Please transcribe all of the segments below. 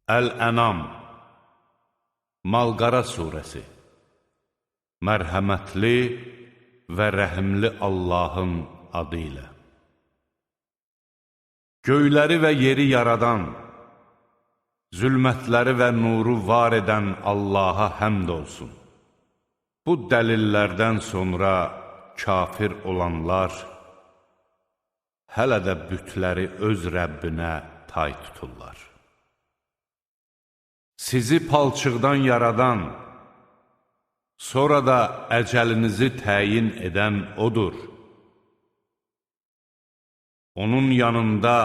Əl-Ənam Mal-Qara surəsi. Mərhəmətli və rəhimli Allahın adı ilə. Göyləri və yeri yaradan, zülmətləri və nuru var edən Allaha həmd olsun. Bu dəlillərdən sonra kafir olanlar hələ də bütləri öz Rəbbinə tay tuturlar. Sizi palçıqdan yaradan, sonra da əcəlinizi təyin edən O'dur. Onun yanında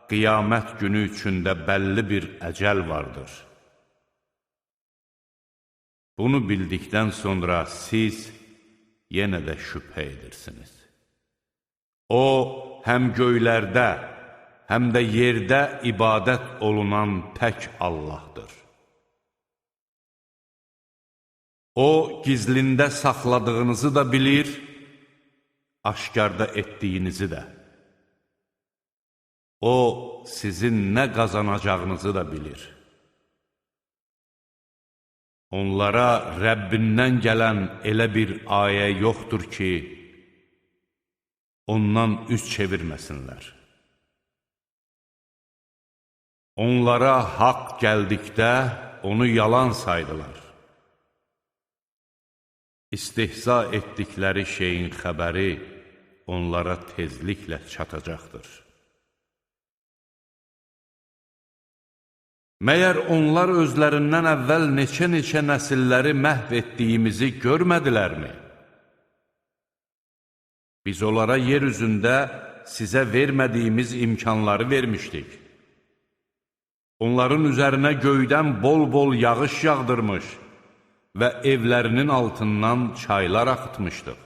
qiyamət günü üçündə bəlli bir əcəl vardır. Bunu bildikdən sonra siz yenə də şübhə edirsiniz. O, həm göylərdə, həm də yerdə ibadət olunan tək Allahdır. O, gizlində saxladığınızı da bilir, aşkarda etdiyinizi də. O, sizin nə qazanacağınızı da bilir. Onlara Rəbbindən gələn elə bir ayə yoxdur ki, ondan üz çevirməsinlər. Onlara haqq gəldikdə onu yalan saydılar. İstihza etdikləri şeyin xəbəri onlara tezliklə çatacaqdır. Məyər onlar özlərindən əvvəl neçə nəsilləri məhv etdiyimizi görmədilərmi? Biz onlara yer üzündə sizə vermədiyimiz imkanları vermişdik. Onların üzərinə göydən bol-bol yağış yağdırmış və evlərinin altından çaylar axıtmışdıq.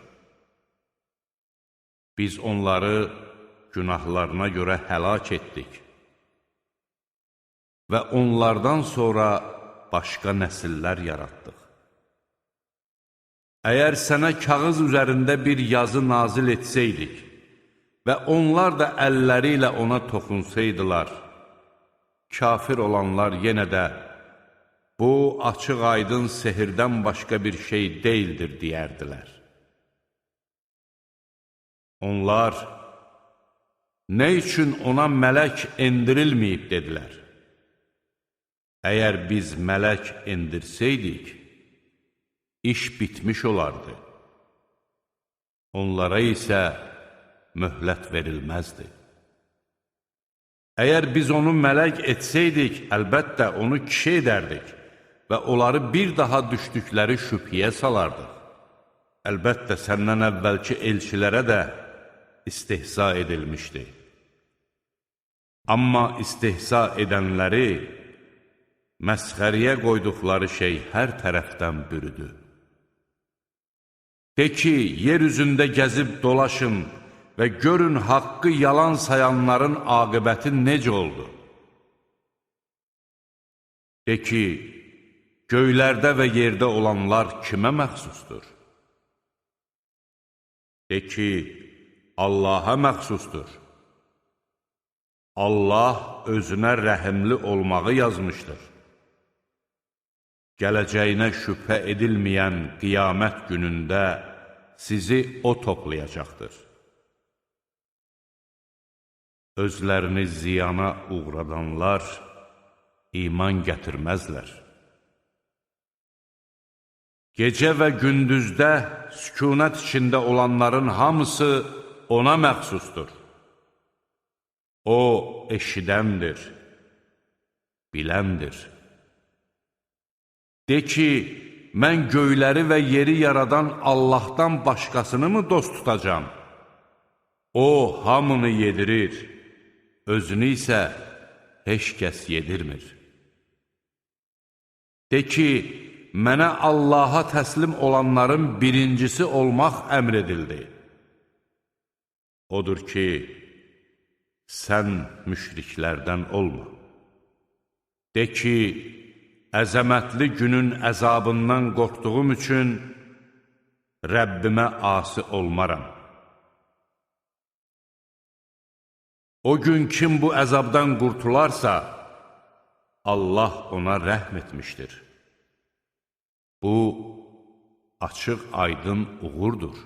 Biz onları günahlarına görə həlak etdik və onlardan sonra başqa nəsillər yaratdıq. Əgər sənə kağız üzərində bir yazı nazil etsəydik və onlar da əlləri ilə ona toxunsaydılar, kafir olanlar yenə də bu açıq-aydın sehirdən başqa bir şey deyildir deyərdilər. Onlar, nə üçün ona mələk endirilməyib dedilər? Əgər biz mələk endirsəydik, iş bitmiş olardı. Onlara isə möhlət verilməzdi. Əgər biz onu mələk etsəydik, əlbəttə onu kişi edərdik və onları bir daha düşdükləri şübhəyə salardıq. Əlbəttə səndən əvvəlki elçilərə də istihza edilmişdi. Amma istihza edənləri məsxəriyə qoyduqları şey hər tərəfdən bürüdü. De ki, yer üzündə gəzib dolaşın və görün haqqı yalan sayanların aqibəti necə oldu? De ki, göylərdə və yerdə olanlar kimə məxsusdur? De ki, Allaha məxsusdur. Allah özünə rəhimli olmağı yazmışdır. Gələcəyinə şübhə edilməyən qiyamət günündə sizi O toplayacaqdır. Özlərini ziyana uğradanlar iman gətirməzlər. Gecə və gündüzdə sükunət içində olanların hamısı ona məxsusdur. O eşidəndir, biləndir. De ki, mən göyləri və yeri yaradan Allahdan başqasını mı dost tutacam? O, hamını yedirir, özünü isə heç kəs yedirmir. De ki, mənə Allaha təslim olanların birincisi olmaq əmr edildi. Odur ki, sən müşriklərdən olma. De ki, əzəmətli günün əzabından qorxduğum üçün Rəbbimə asi olmaram. O gün kim bu əzabdan qurtularsa, Allah ona rəhm etmişdir. Bu, açıq aydın uğurdur.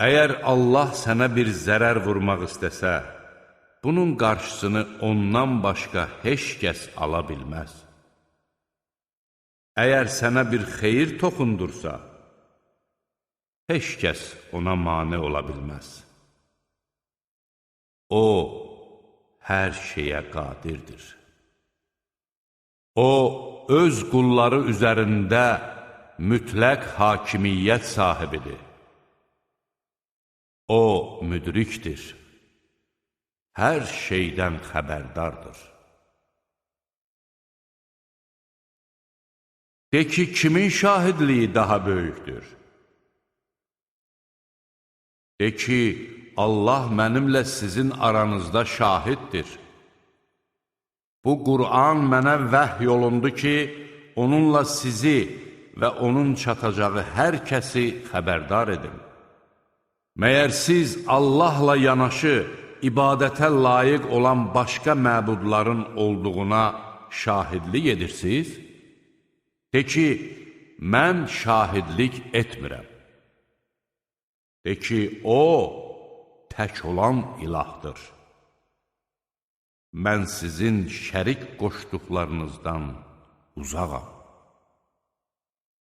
Əgər Allah sənə bir zərər vurmaq istəsə, bunun qarşısını ondan başqa heç kəs ala bilməz. Əgər sənə bir xeyir toxundursa, heç kəs ona mane ola bilməz. O, hər şeyə qadirdir. O, öz qulları üzərində mütləq hakimiyyət sahibidir. O, müdrikdir. Hər şeydən xəbərdardır. De ki, kimin şahidliyi daha böyükdür? De ki, Allah mənimlə sizin aranızda şahiddir. Bu Qur'an mənə vəhy olundu ki, onunla sizi və onun çatacağı hər kəsi xəbərdar edin. Məyər siz Allahla yanaşı ibadətə layiq olan başqa məbudların olduğuna şahidlik edirsiniz? De ki, mən şahidlik etmirəm. De ki, o, tək olan ilahdır. Mən sizin şərik qoşduqlarınızdan uzağam.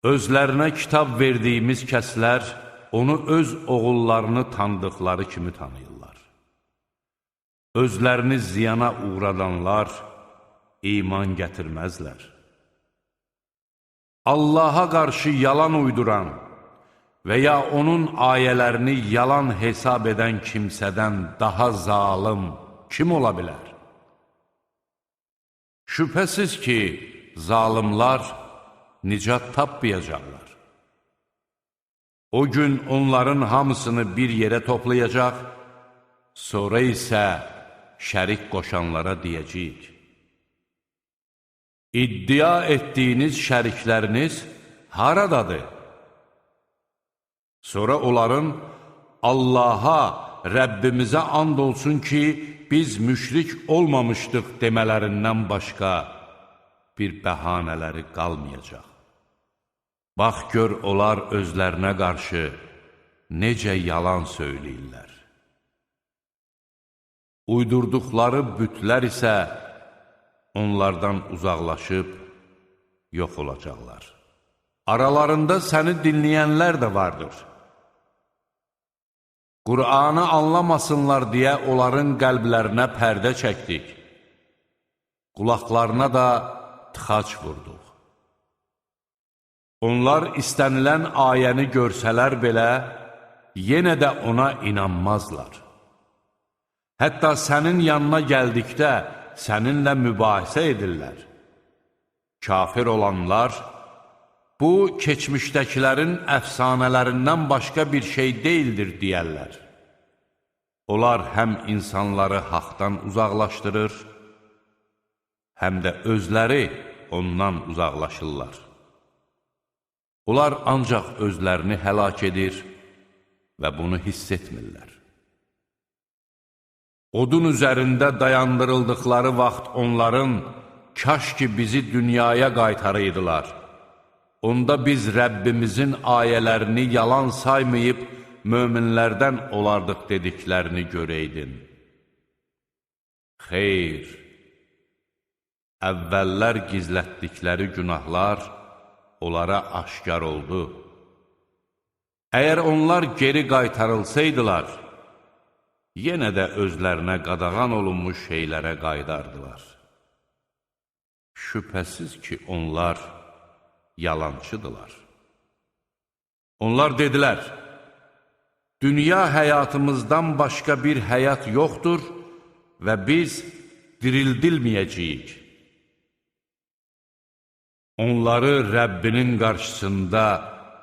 Özlərinə kitab verdiyimiz kəslər onu öz oğullarını tanıdıqları kimi tanıyırlar. Özlərini ziyana uğradanlar iman gətirməzlər. Allaha qarşı yalan uyduran və ya onun ayələrini yalan hesab edən kimsədən daha zalım kim ola bilər? Şübhəsiz ki, zalimlar nicat tapmayacaqlar. O gün onların hamısını bir yerə toplayacaq, sonra isə şərik qoşanlara deyəcəyik. İddia etdiyiniz şərikləriniz haradadır? Sonra onların Allaha, Rəbbimizə and olsun ki, biz müşrik olmamışdıq demələrindən başqa bir bəhanələri qalmayacaq. Bax gör, onlar özlərinə qarşı necə yalan söyləyirlər. Uydurduqları bütlər isə onlardan uzaqlaşıb yox olacaqlar. Aralarında səni dinləyənlər də vardır. Qur'anı anlamasınlar deyə onların qəlblərinə pərdə çəkdik. Qulaqlarına da tıxac vurduq. Onlar istənilən ayəni görsələr belə, yenə də ona inanmazlar. Hətta sənin yanına gəldikdə səninlə mübahisə edirlər. Kafir olanlar, bu, keçmişdəkilərin əfsanələrindən başqa bir şey deyildir, deyərlər. Onlar həm insanları haqdan uzaqlaşdırır, həm də özləri ondan uzaqlaşırlar. Onlar ancaq özlərini həlak edir və bunu hiss etmirlər. Odun üzərində dayandırıldıqları vaxt onların, kaş ki bizi dünyaya qaytarıydılar. Onda biz Rəbbimizin ayələrini yalan saymayıb, möminlərdən olardıq dediklərini görəydin. Xeyr, əvvəllər gizlətdikləri günahlar onlara aşkar oldu. Əgər onlar geri qaytarılsaydılar, yenə də özlərinə qadağan olunmuş şeylərə qaydardılar. Şübhəsiz ki, onlar yalancıdılar. Onlar dedilər, dünya həyatımızdan başqa bir həyat yoxdur və biz dirildilməyəcəyik. Onları Rəbbinin qarşısında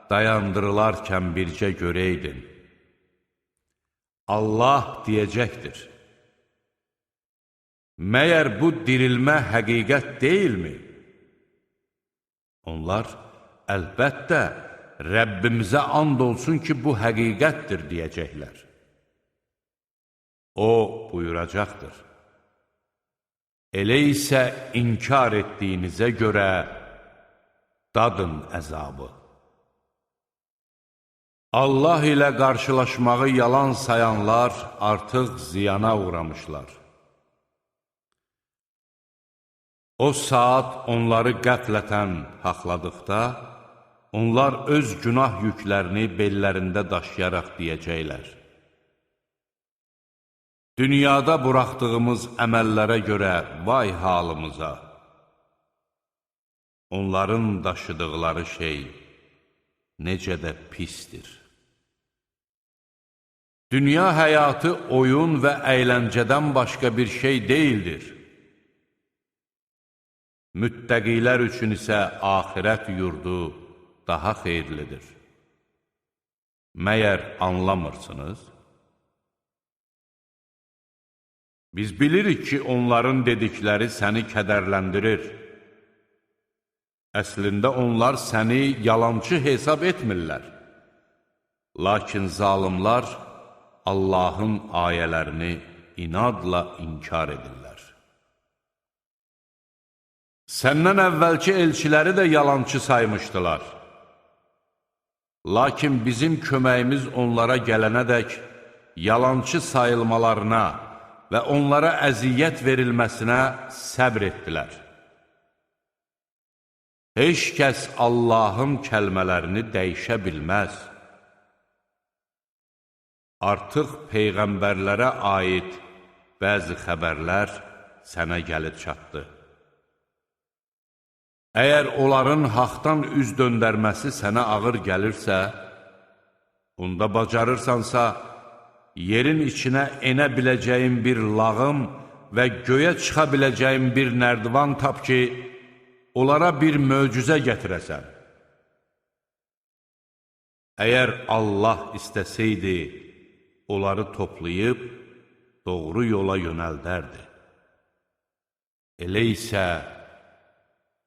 dayandırılarkən bircə görəydin. Allah deyəcəkdir, məyər bu dirilmə həqiqət deyilmi? Onlar, əlbəttə, Rəbbimizə and olsun ki, bu həqiqətdir, deyəcəklər. O, buyuracaqdır. Elə isə inkar etdiyinizə görə dadın əzabı. Allah ilə qarşılaşmağı yalan sayanlar artıq ziyana uğramışlar. O saat onları qəflətən haqladıqda, onlar öz günah yüklərini bellərində daşıyaraq deyəcəklər: dünyada buraxdığımız əməllərə görə vay halımıza! Onların daşıdıqları şey necə də pisdir. Dünya həyatı oyun və əyləncədən başqa bir şey deyildir. Müttəqilər üçün isə axirət yurdu daha xeyirlidir. Məyər anlamırsınız? Biz bilirik ki, onların dedikləri səni kədərləndirir. Əslində onlar səni yalançı hesab etmirlər. Lakin zalimlar Allahın ayələrini inadla inkar edirlər. Səndən əvvəlki elçiləri də yalançı saymışdılar. Lakin bizim köməyimiz onlara gələnədək yalançı sayılmalarına və onlara əziyyət verilməsinə səbr etdilər. Heç kəs Allahın kəlmələrini dəyişə bilməz. Artıq peyğəmbərlərə aid bəzi xəbərlər sənə gəlib çatdı. Əgər onların haqdan üz döndərməsi sənə ağır gəlirsə, onda bacarırsansa, yerin içinə enə biləcəyin bir lağım və göyə çıxa biləcəyin bir nərdivan tap ki, onlara bir möcüzə gətirəsən. Əgər Allah istəsəydi, onları toplayıb, doğru yola yönəldərdi. Elə isə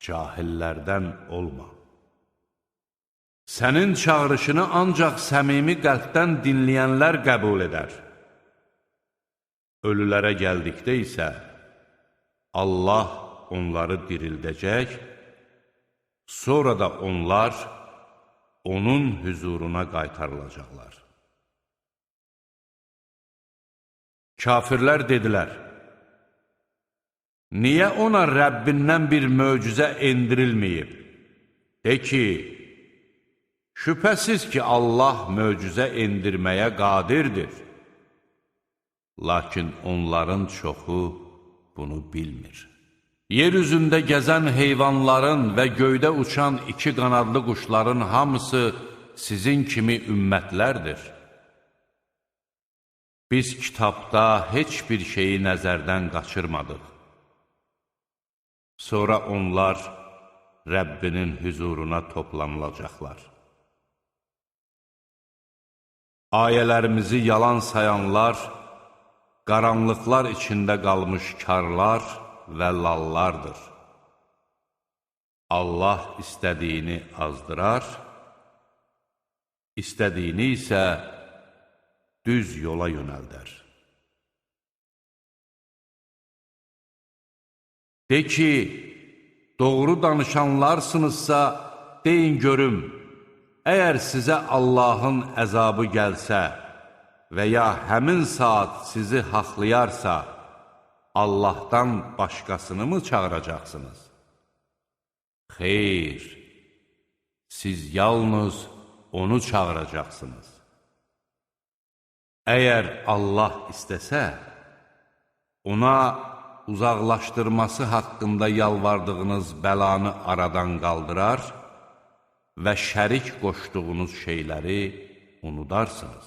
cahillərdən olma. Sənin çağırışını ancaq səmimi qəlbdən dinləyənlər qəbul edər. Ölülərə gəldikdə isə Allah onları dirildəcək, sonra da onlar onun hüzuruna qaytarılacaqlar. Kafirlər dedilər: niyə ona Rəbbindən bir möcüzə endirilməyib? De ki, şübhəsiz ki, Allah möcüzə endirməyə qadirdir. Lakin onların çoxu bunu bilmir. Yer üzündə gəzən heyvanların və göydə uçan iki qanadlı quşların hamısı sizin kimi ümmətlərdir. Biz kitabda heç bir şeyi nəzərdən qaçırmadıq. Sonra onlar Rəbbinin hüzuruna toplanılacaqlar. Ayələrimizi yalan sayanlar, qaranlıqlar içində qalmış karlar və lallardır. Allah istədiyini azdırar, istədiyini isə düz yola yönəldər. De ki, doğru danışanlarsınızsa, deyin görüm, əgər sizə Allahın əzabı gəlsə və ya həmin saat sizi haqlayarsa, Allahdan başqasını mı çağıracaqsınız? Xeyr, siz yalnız onu çağıracaqsınız. Əgər Allah istəsə, ona uzaqlaşdırması haqqında yalvardığınız bəlanı aradan qaldırar və şərik qoşduğunuz şeyləri unudarsınız.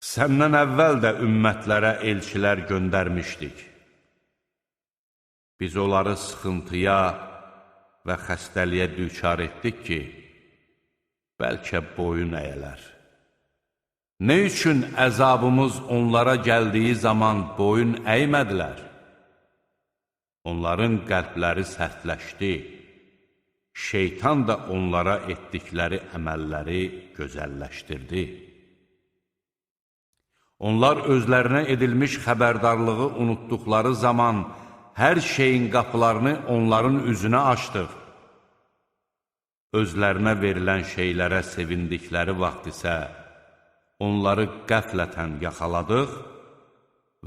Səndən əvvəl də ümmətlərə elçilər göndərmişdik. Biz onları sıxıntıya və xəstəliyə düçar etdik ki, bəlkə boyun əyələr. Nə üçün əzabımız onlara gəldiyi zaman boyun əymədilər? Onların qəlbləri sərtləşdi. Şeytan da onlara etdikləri əməlləri gözəlləşdirdi. Onlar özlərinə edilmiş xəbərdarlığı unutduqları zaman hər şeyin qapılarını onların üzünə açdıq. Özlərinə verilən şeylərə sevindikləri vaxt isə onları qəflətən yaxaladıq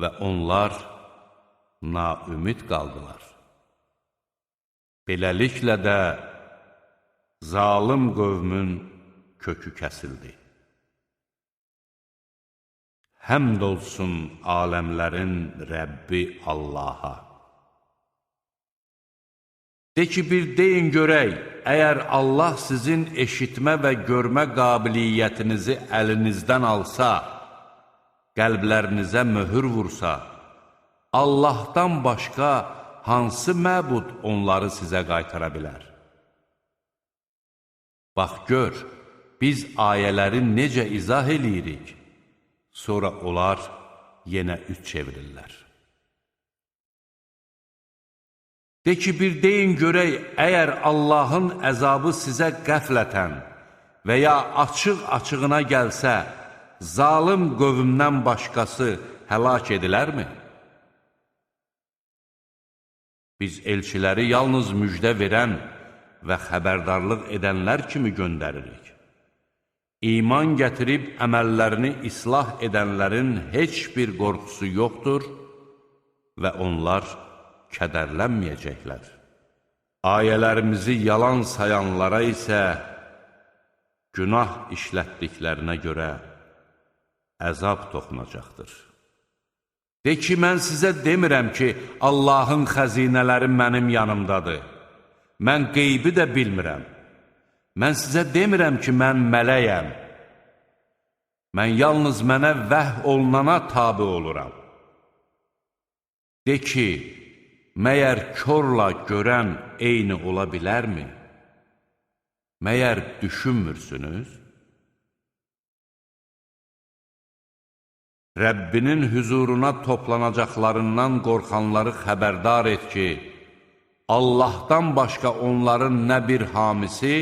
və onlar naümid qaldılar. Beləliklə də zalım qövmün kökü kəsildi. Həmd olsun aləmlərin Rəbbi Allaha. De ki, bir deyin görək, əgər Allah sizin eşitmə və görmə qabiliyyətinizi əlinizdən alsa, qəlblərinizə möhür vursa, Allahdan başqa hansı məbud onları sizə qaytara bilər? Bax gör, biz ayələri necə izah eləyirik, sonra onlar yenə üç çevirirlər. De ki, bir deyin görək, əgər Allahın əzabı sizə qəflətən və ya açıq-açığına gəlsə, zalım qövmdən başqası həlak edilərmi? Biz elçiləri yalnız müjdə verən və xəbərdarlıq edənlər kimi göndəririk. İman gətirib əməllərini islah edənlərin heç bir qorxusu yoxdur və onlar kədərlənməyəcəklər. Ayələrimizi yalan sayanlara isə günah işlətdiklərinə görə əzab toxunacaqdır. De ki, mən sizə demirəm ki, Allahın xəzinələri mənim yanımdadır. Mən qeybi də bilmirəm. Mən sizə demirəm ki, mən mələyəm. Mən yalnız mənə vəh olunana tabi oluram. De ki, məyər körla görən eyni ola bilərmi? Məyər düşünmürsünüz? Rəbbinin hüzuruna toplanacaqlarından qorxanları xəbərdar et ki, Allahdan başqa onların nə bir hamisi,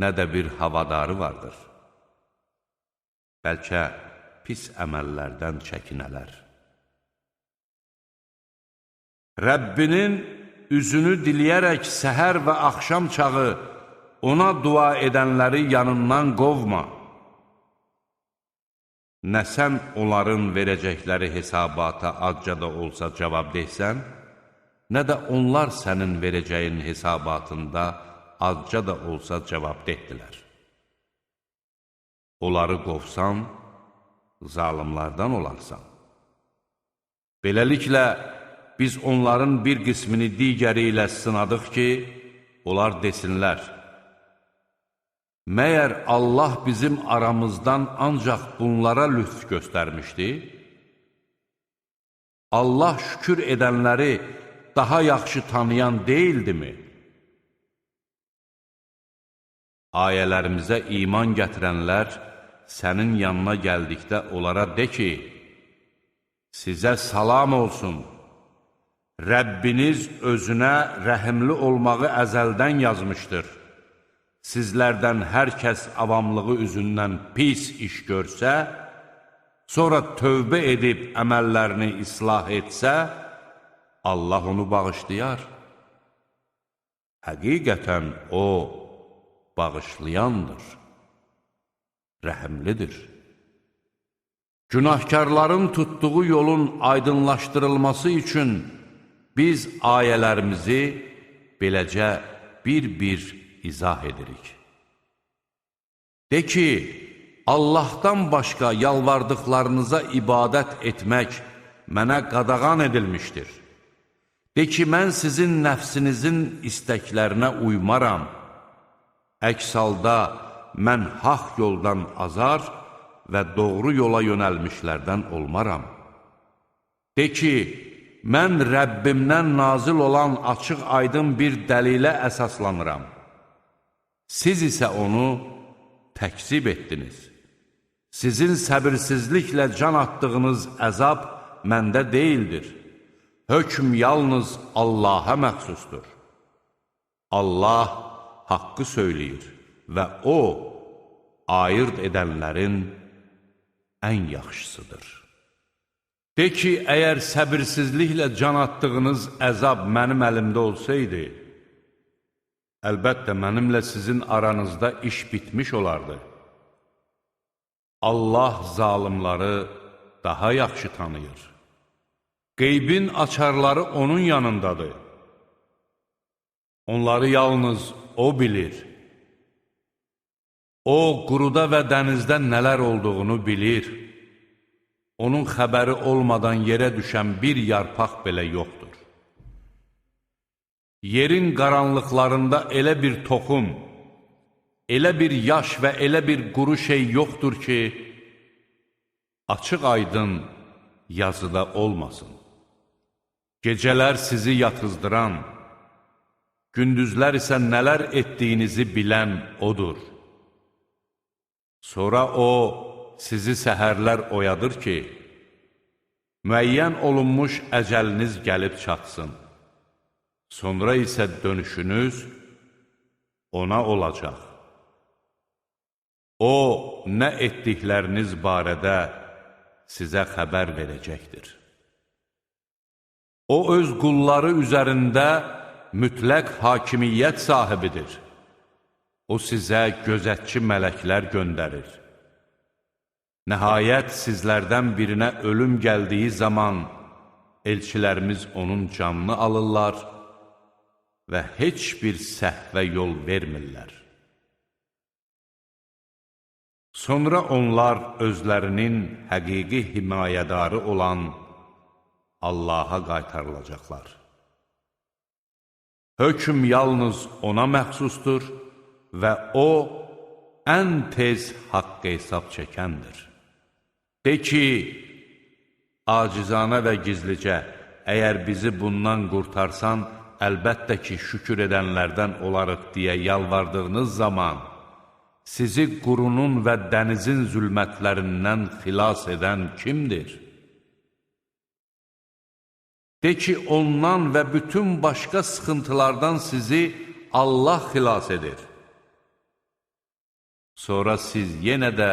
nə də bir havadarı vardır. Bəlkə pis əməllərdən çəkinələr. Rəbbinin üzünü diləyərək səhər və axşam çağı ona dua edənləri yanından qovma. Nə sən onların verəcəkləri hesabata azca da olsa cavab deysən, nə də onlar sənin verəcəyin hesabatında azca da olsa cavab dehdilər. Onları qovsan, zalimlardan olarsan. Beləliklə, biz onların bir qismini digəri ilə sınadıq ki, onlar desinlər, məyər Allah bizim aramızdan ancaq bunlara lütf göstərmişdi? Allah şükür edənləri daha yaxşı tanıyan deyildimi? Ayələrimizə iman gətirənlər sənin yanına gəldikdə onlara de ki, sizə salam olsun, Rəbbiniz özünə rəhimli olmağı əzəldən yazmışdır. Sizlərdən hər kəs avamlığı üzündən pis iş görsə, sonra tövbə edib əməllərini islah etsə, Allah onu bağışlayar. Həqiqətən O, bağışlayandır, rəhimlidir. Günahkarların tutduğu yolun aydınlaşdırılması üçün biz ayələrimizi beləcə bir-bir izah edirik. De ki, Allahdan başqa yalvardıqlarınıza ibadət etmək mənə qadağan edilmişdir. De ki, mən sizin nəfsinizin istəklərinə uymaram. Əks halda mən haqq yoldan azar və doğru yola yönəlmişlərdən olmaram. De ki, mən Rəbbimdən nazil olan açıq aydın bir dəlilə əsaslanıram. Siz isə onu təkzib etdiniz. Sizin səbirsizliklə can atdığınız əzab məndə deyildir. Hökm yalnız Allaha məxsusdur. Allah haqqı söyləyir və O, ayırt edənlərin ən yaxşısıdır. De ki, əgər səbirsizliklə can atdığınız əzab mənim əlimdə olsaydı, əlbəttə mənimlə sizin aranızda iş bitmiş olardı. Allah zalimları daha yaxşı tanıyır. Qeybin açarları onun yanındadır. Onları yalnız O bilir. O, quruda və dənizdə nələr olduğunu bilir. Onun xəbəri olmadan yerə düşən bir yarpaq belə yoxdur. Yerin qaranlıqlarında elə bir toxum, elə bir yaş və elə bir quru şey yoxdur ki, açıq aydın yazıda olmasın. Gecələr sizi yatızdıran, gündüzlər isə nələr etdiyinizi bilən O'dur. Sonra O, sizi səhərlər oyadır ki, müəyyən olunmuş əcəliniz gəlib çatsın. Sonra isə dönüşünüz O'na olacaq. O, nə etdikləriniz barədə sizə xəbər verəcəkdir. O, öz qulları üzərində mütləq hakimiyyət sahibidir. O, sizə gözətçi mələklər göndərir. Nəhayət, sizlərdən birinə ölüm gəldiyi zaman elçilərimiz onun canını alırlar və heç bir səhvə yol vermirlər. Sonra onlar özlərinin həqiqi himayədarı olan Allaha qaytarılacaqlar. Hökm yalnız O'na məxsusdur və O, ən tez haqq hesab çəkəndir. De ki, acizanə və gizlicə, əgər bizi bundan qurtarsan, əlbəttə ki, şükür edənlərdən olarıq deyə yalvardığınız zaman, sizi qurunun və dənizin zülmətlərindən xilas edən kimdir? De ki, ondan və bütün başqa sıxıntılardan sizi Allah xilas edir. Sonra siz yenə də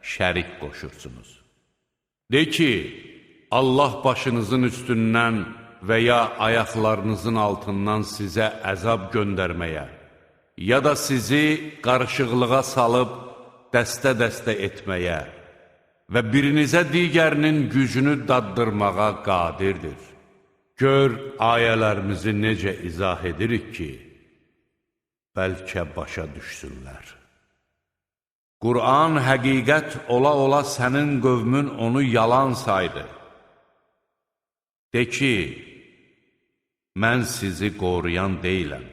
şərik qoşursunuz. De ki, Allah başınızın üstündən və ya ayaqlarınızın altından sizə əzab göndərməyə, ya da sizi qarışıqlığa salıb dəstə-dəstə etməyə və birinizə digərinin gücünü daddırmağa qadirdir. Gör, ayələrimizi necə izah edirik ki, bəlkə başa düşsünlər. Qur'an həqiqət ola-ola sənin qövmün onu yalan saydı. De ki, mən sizi qoruyan deyiləm.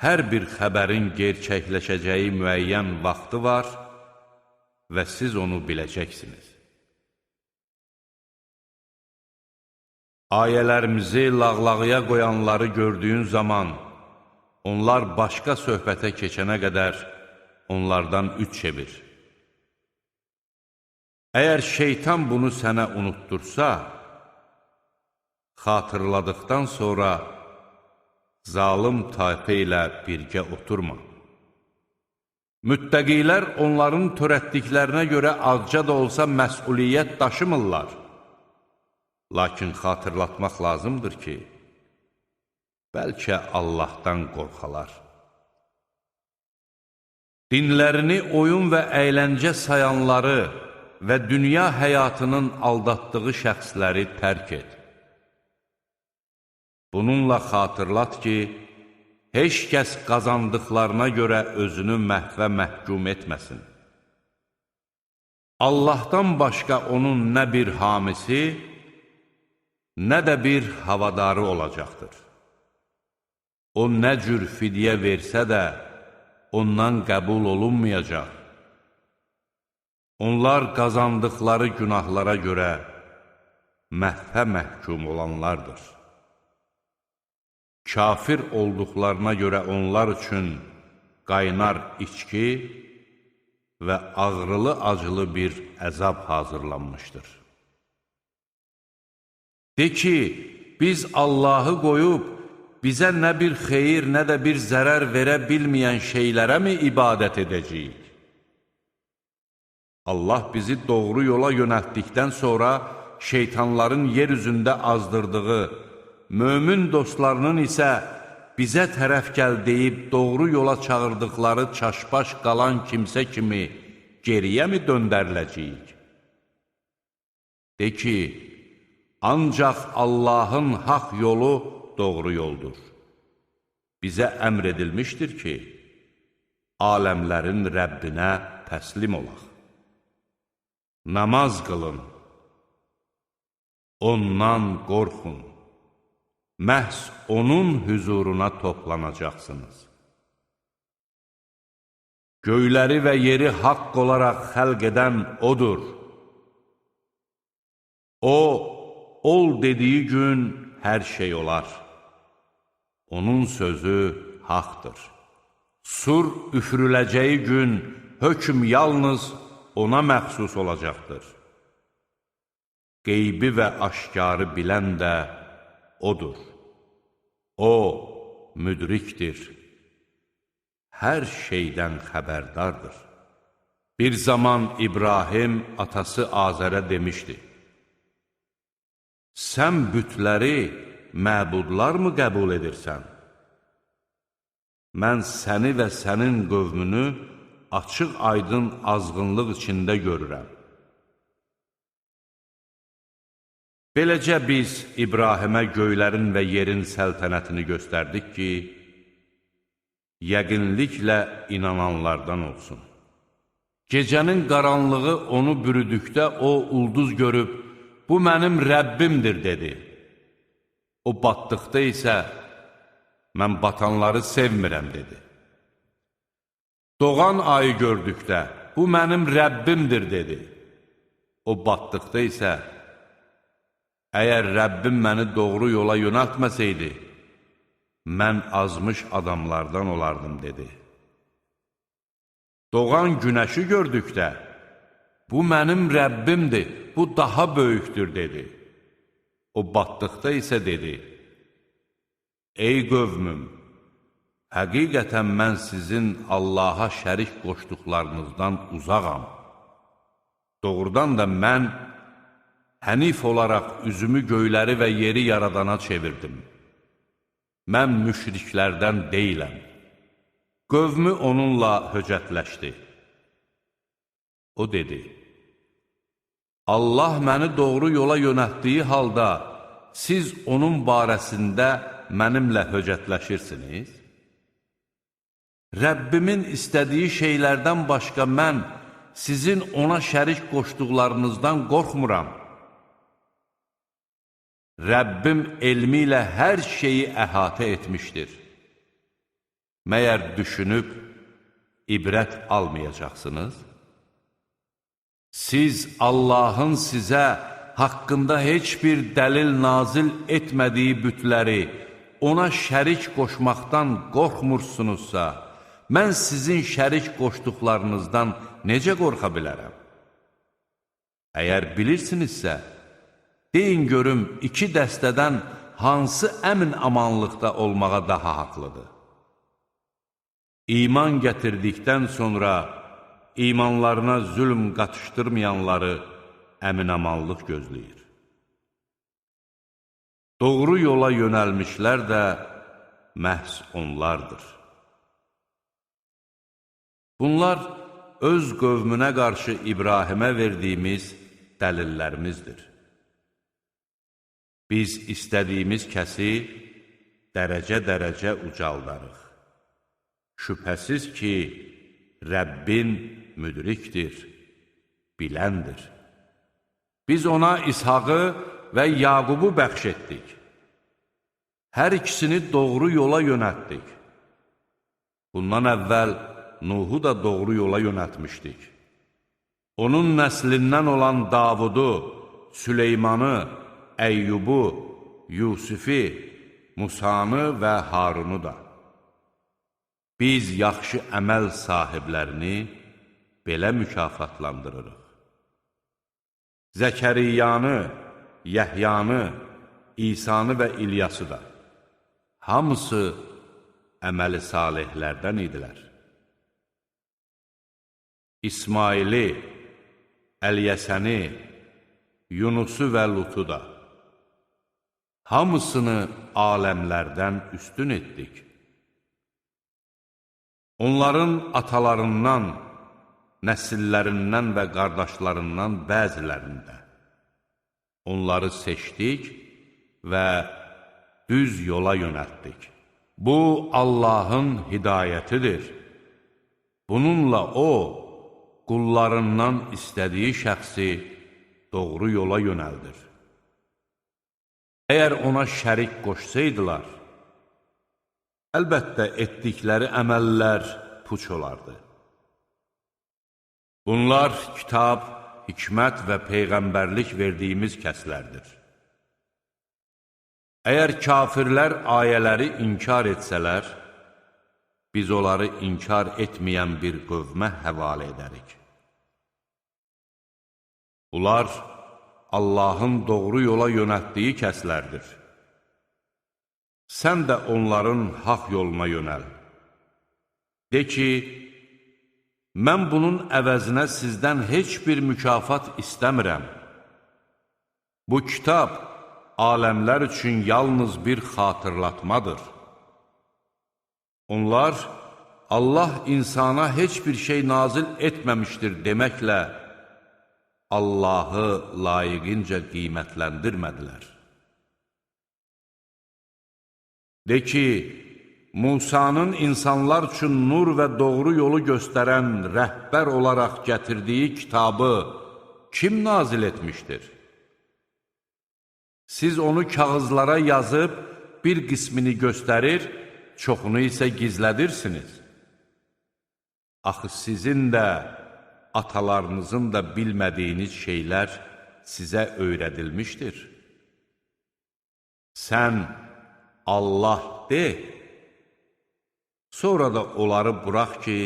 Hər bir xəbərin gerçəkləşəcəyi müəyyən vaxtı var və siz onu biləcəksiniz. Ayələrimizi lağlağıya qoyanları gördüyün zaman, onlar başqa söhbətə keçənə qədər onlardan üç çevir. Əgər şeytan bunu sənə unuttursa, xatırladıqdan sonra zalım tayfə ilə birgə oturma. Müttəqilər onların törətdiklərinə görə azca da olsa məsuliyyət daşımırlar. Lakin xatırlatmaq lazımdır ki, bəlkə Allahdan qorxalar. Dinlərini oyun və əyləncə sayanları və dünya həyatının aldatdığı şəxsləri tərk et. Bununla xatırlat ki, heç kəs qazandıqlarına görə özünü məhvə məhkum etməsin. Allahdan başqa onun nə bir hamisi, nə də bir havadarı olacaqdır. O nə cür fidyə versə də ondan qəbul olunmayacaq. Onlar qazandıqları günahlara görə məhvə məhkum olanlardır. Kafir olduqlarına görə onlar üçün qaynar içki və ağrılı-acılı bir əzab hazırlanmışdır. De ki, biz Allahı qoyub, bizə nə bir xeyir, nə də bir zərər verə bilməyən şeylərə mi ibadət edəcəyik? Allah bizi doğru yola yönəltdikdən sonra şeytanların yer üzündə azdırdığı, mömin dostlarının isə bizə tərəf gəl deyib doğru yola çağırdıqları çaşbaş qalan kimsə kimi geriyə mi döndəriləcəyik? De ki, ancaq Allahın haqq yolu doğru yoldur. Bizə əmr edilmişdir ki, aləmlərin Rəbbinə təslim olaq. Namaz qılın, ondan qorxun, məhz onun hüzuruna toplanacaqsınız. Göyləri və yeri haqq olaraq xəlq edən odur. O, ol dediyi gün hər şey olar. Onun sözü haqdır. Sur üfürüləcəyi gün hökm yalnız ona məxsus olacaqdır. Qeybi və aşkarı bilən də odur. O, müdrikdir. Hər şeydən xəbərdardır. Bir zaman İbrahim atası Azərə demişdi: Sən bütləri məbudlar mı qəbul edirsən? Mən səni və sənin qövmünü açıq aydın azğınlıq içində görürəm. Beləcə biz İbrahimə göylərin və yerin səltənətini göstərdik ki, yəqinliklə inananlardan olsun. Gecənin qaranlığı onu bürüdükdə o ulduz görüb, bu mənim Rəbbimdir dedi. O batdıqda isə, mən batanları sevmirəm dedi. Doğan ayı gördükdə, bu mənim Rəbbimdir dedi. O batdıqda isə, əgər Rəbbim məni doğru yola yönəltməsəydi, mən azmış adamlardan olardım dedi. Doğan günəşi gördükdə, bu mənim Rəbbimdir, bu daha böyükdür dedi. O batdıqda isə dedi: Ey qövmüm, həqiqətən mən sizin Allaha şərik qoşduqlarınızdan uzağam. Doğrudan da mən hənif olaraq üzümü göyləri və yeri yaradana çevirdim. Mən müşriklərdən deyiləm. Qövmü onunla höcətləşdi. O dedi: Allah məni doğru yola yönəltdiyi halda, siz onun barəsində mənimlə höcətləşirsiniz? Rəbbimin istədiyi şeylərdən başqa mən sizin ona şərik qoşduqlarınızdan qorxmuram. Rəbbim elmi ilə hər şeyi əhatə etmişdir. Məyər düşünüb ibrət almayacaqsınız? Siz Allahın sizə haqqında heç bir dəlil nazil etmədiyi bütləri ona şərik qoşmaqdan qorxmursunuzsa, mən sizin şərik qoşduqlarınızdan necə qorxa bilərəm? Əgər bilirsinizsə, deyin görüm, iki dəstədən hansı əmin-amanlıqda olmağa daha haqlıdır? İman gətirdikdən sonra imanlarına zülm qatışdırmayanları əmin-amanlıq gözləyir. Doğru yola yönəlmişlər də məhz onlardır. Bunlar öz qövmünə qarşı İbrahimə verdiyimiz dəlillərimizdir. Biz istədiyimiz kəsi dərəcə-dərəcə ucaldarıq. Şübhəsiz ki, Rəbbin müdrikdir, biləndir. Biz ona İshaqı və Yaqubu bəxş etdik. Hər ikisini doğru yola yönəltdik. Bundan əvvəl Nuhu da doğru yola yönəltmişdik. Onun nəslindən olan Davudu, Süleymanı, Əyyubu, Yusifi, Musanı və Harunu da. Biz yaxşı əməl sahiblərini belə mükafatlandırırıq. Zəkəriyanı, Yəhyanı, İsanı və İlyası da. Hamısı əməli salihlərdən idilər. İsmaili, Əlyəsəni, Yunusu və Lutu da. Hamısını aləmlərdən üstün etdik. Onların atalarından, nəsillərindən və qardaşlarından bəzilərində onları seçdik və düz yola yönəltdik. Bu, Allahın hidayətidir. Bununla O, qullarından istədiyi şəxsi doğru yola yönəldir. Əgər ona şərik qoşsaydılar, əlbəttə etdikləri əməllər puç olardı. Bunlar kitab, hikmət və peyğəmbərlik verdiyimiz kəslərdir. Əgər kafirlər ayələri inkar etsələr, biz onları inkar etməyən bir qövmə həvalə edərik. Bunlar Allahın doğru yola yönəltdiyi kəslərdir. Sən də onların haqq yoluna yönəl. De ki, mən bunun əvəzinə sizdən heç bir mükafat istəmirəm. Bu kitab, aləmlər üçün yalnız bir xatırlatmadır. Onlar, Allah insana heç bir şey nazil etməmişdir deməklə, Allahı layiqincə qiymətləndirmədilər. De ki, Musanın insanlar üçün nur və doğru yolu göstərən rəhbər olaraq gətirdiyi kitabı kim nazil etmişdir? Siz onu kağızlara yazıb bir qismini göstərir, çoxunu isə gizlədirsiniz. Axı sizin də, atalarınızın da bilmədiyiniz şeylər sizə öyrədilmişdir. Sən Allah de, sonra da onları burax ki,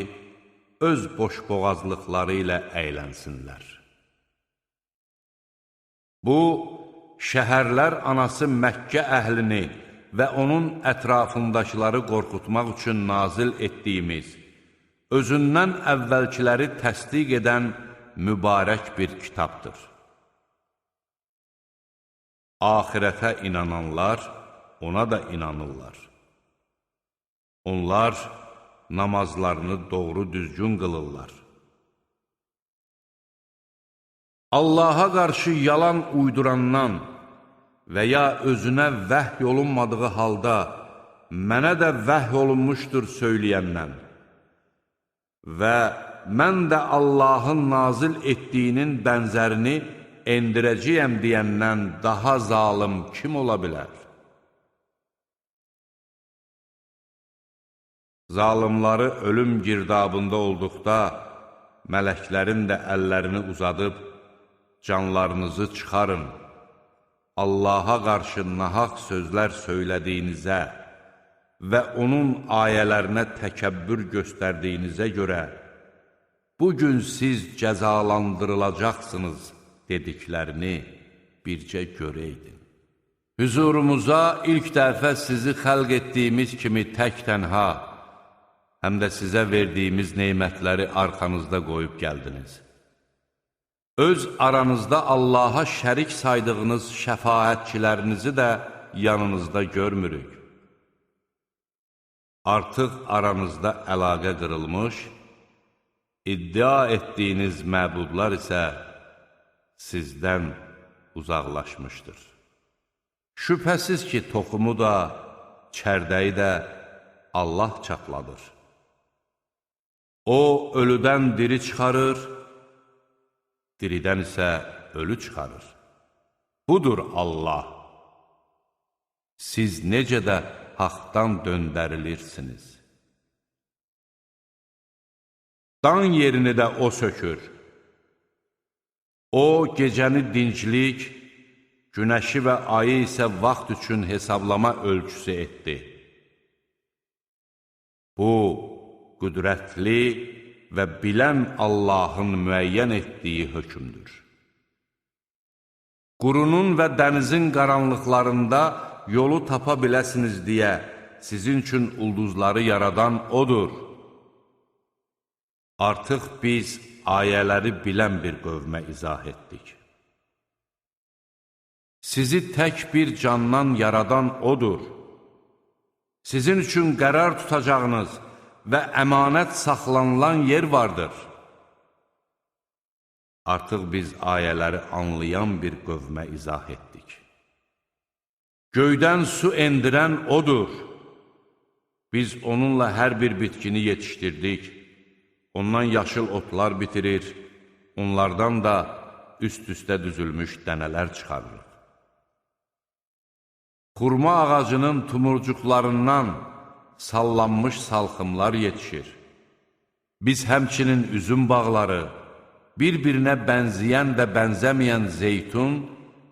öz boşboğazlıqları ilə əylənsinlər. Bu, şəhərlər anası Məkkə əhlini və onun ətrafındakıları qorxutmaq üçün nazil etdiyimiz, özündən əvvəlkiləri təsdiq edən mübarək bir kitabdır. Axirətə inananlar ona da inanırlar. Onlar namazlarını doğru düzgün qılırlar. Allaha qarşı yalan uydurandan və ya özünə vəhy olunmadığı halda mənə də vəhy olunmuşdur söyləyəndən və mən də Allahın nazil etdiyinin bənzərini endirəcəyəm deyəndən daha zalım kim ola bilər? Zalimları ölüm girdabında olduqda, mələklərin də əllərini uzadıb, canlarınızı çıxarın, Allaha qarşı nahaq sözlər söylədiyinizə və onun ayələrinə təkəbbür göstərdiyinizə görə, bugün siz cəzalandırılacaqsınız dediklərini bircə görəydin. Hüzurumuza ilk dəfə sizi xəlq etdiyimiz kimi tək-tənha, həm də sizə verdiyimiz neymətləri arxanızda qoyub gəldiniz. Öz aranızda Allaha şərik saydığınız şəfaətçilərinizi də yanınızda görmürük. Artıq aranızda əlaqə qırılmış, iddia etdiyiniz məbudlar isə sizdən uzaqlaşmışdır. Şübhəsiz ki, toxumu da, çərdəyi də Allah çatladır. O, ölüdən diri çıxarır, diridən isə ölü çıxarır. Budur Allah. Siz necə də haqdan döndərilirsiniz. Dan yerini də O sökür. O, gecəni dinclik, günəşi və ayı isə vaxt üçün hesablama ölçüsü etdi. Bu, qüdrətli və bilən Allahın müəyyən etdiyi hökmdür. Qurunun və dənizin qaranlıqlarında yolu tapa biləsiniz deyə sizin üçün ulduzları yaradan O'dur. Artıq biz ayələri bilən bir qövmə izah etdik. Sizi tək bir candan yaradan odur. Sizin üçün qərar tutacağınız və əmanət saxlanılan yer vardır. Artıq biz ayələri anlayan bir qövmə izah etdik. Göydən su endirən odur. Biz onunla hər bir bitkini yetişdirdik. Ondan yaşıl otlar bitirir, onlardan da üst-üstə düzülmüş dənələr çıxarırıq. Xurma ağacının tumurcuqlarından sallanmış salxımlar yetişir. Biz həmçinin üzüm bağları, bir-birinə bənzəyən və bənzəməyən zeytun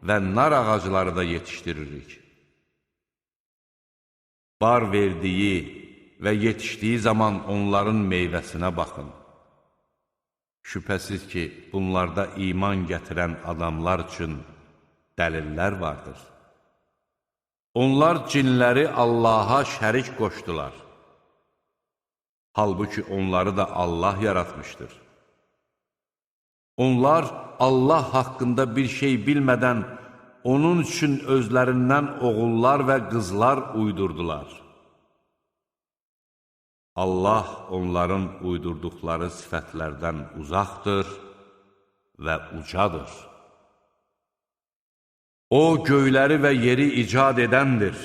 və nar ağacları da yetişdiririk. Bar verdiyi və yetişdiyi zaman onların meyvəsinə baxın. Şübhəsiz ki, bunlarda iman gətirən adamlar üçün dəlillər vardır. Onlar cinləri Allaha şərik qoşdular. Halbuki onları da Allah yaratmışdır. Onlar Allah haqqında bir şey bilmədən onun üçün özlərindən oğullar və qızlar uydurdular. Allah onların uydurduqları sifətlərdən uzaqdır və ucadır. O, göyləri və yeri icad edəndir.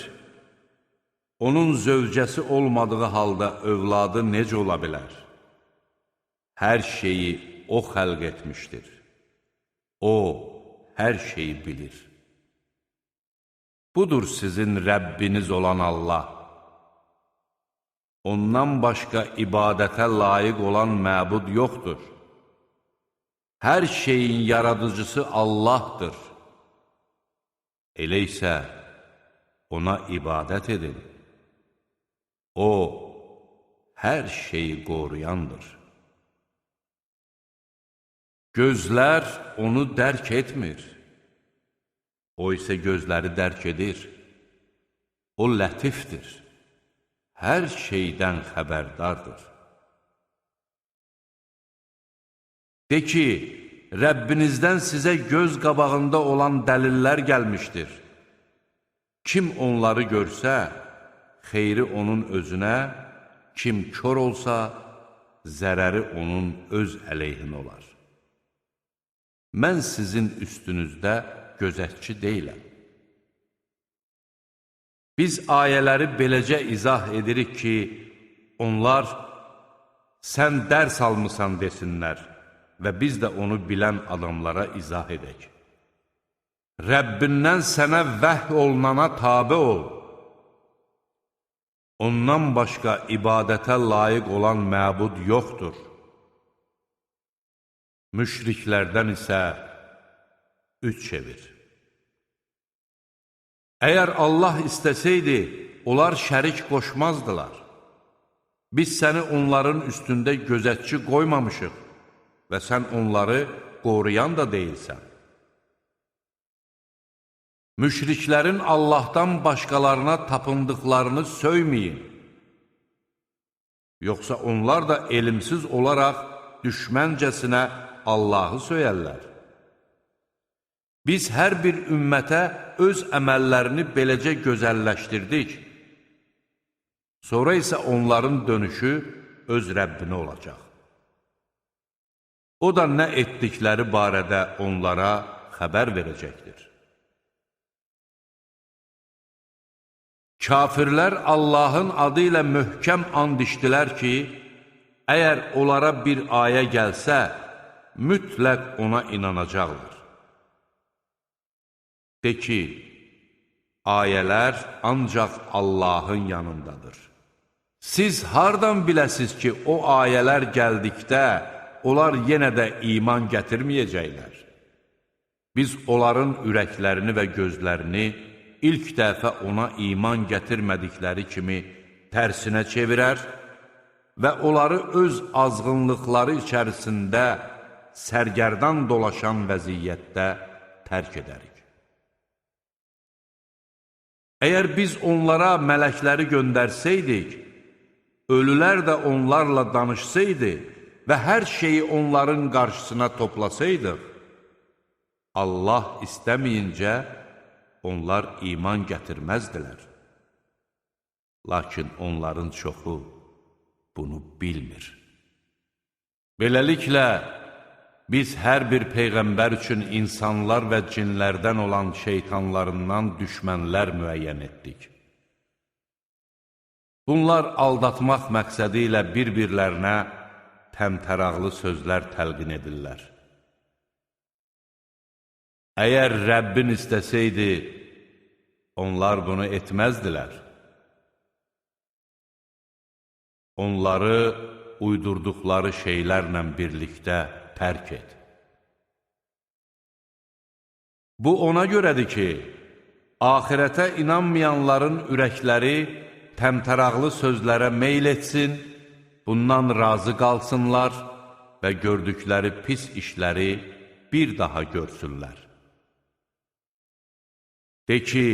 Onun zövcəsi olmadığı halda övladı necə ola bilər? Hər şeyi O xəlq etmişdir. O, hər şeyi bilir. Budur sizin Rəbbiniz olan Allah. Ondan başqa ibadətə layiq olan məbud yoxdur. Hər şeyin yaradıcısı Allahdır. Elə isə ona ibadət edin. O, hər şeyi qoruyandır. Gözlər onu dərk etmir. O isə gözləri dərk edir. O lətifdir. Hər şeydən xəbərdardır. De ki, Rəbbinizdən sizə göz qabağında olan dəlillər gəlmişdir. Kim onları görsə, xeyri onun özünə, kim kör olsa, zərəri onun öz əleyhinə olar. Mən sizin üstünüzdə gözətçi deyiləm. Biz ayələri beləcə izah edirik ki, onlar, sən dərs almısan desinlər və biz də onu bilən adamlara izah edək. Rəbbindən sənə vəhy olunana tabe ol. Ondan başqa ibadətə layiq olan məbud yoxdur. Müşriklərdən isə üç çevir. Əgər Allah istəsəydi, onlar şərik qoşmazdılar. Biz səni onların üstündə gözətçi qoymamışıq və sən onları qoruyan da deyilsən. Müşriklərin Allahdan başqalarına tapındıqlarını söyməyin. Yoxsa onlar da elmsiz olaraq düşməncəsinə Allahı söyərlər. Biz hər bir ümmətə öz əməllərini beləcə gözəlləşdirdik. Sonra isə onların dönüşü öz Rəbbinə olacaq. O da nə etdikləri barədə onlara xəbər verəcəkdir. Kafirlər Allahın adı ilə möhkəm and içdilər ki, əgər onlara bir ayə gəlsə, mütləq ona inanacaqlar. De ki, ayələr ancaq Allahın yanındadır. Siz hardan biləsiz ki, o ayələr gəldikdə, onlar yenə də iman gətirməyəcəklər? Biz onların ürəklərini və gözlərini ilk dəfə ona iman gətirmədikləri kimi tərsinə çevirər və onları öz azğınlıqları içərisində sərgərdan dolaşan vəziyyətdə tərk edərik. Əgər biz onlara mələkləri göndərsəydik, ölülər də onlarla danışsaydı, və hər şeyi onların qarşısına toplasaydıq, Allah istəməyincə onlar iman gətirməzdilər. Lakin onların çoxu bunu bilmir. Beləliklə, biz hər bir peyğəmbər üçün insanlar və cinlərdən olan şeytanlarından düşmənlər müəyyən etdik. Bunlar aldatmaq məqsədi ilə bir-birlərinə təmtəraqlı sözlər təlqin edirlər. Əgər Rəbbin istəsəydi, onlar bunu etməzdilər. Onları uydurduqları şeylərlə birlikdə tərk et. Bu ona görədir ki, axirətə inanmayanların ürəkləri təmtəraqlı sözlərə meyl etsin, bundan razı qalsınlar və gördükləri pis işləri bir daha görsünlər. De ki,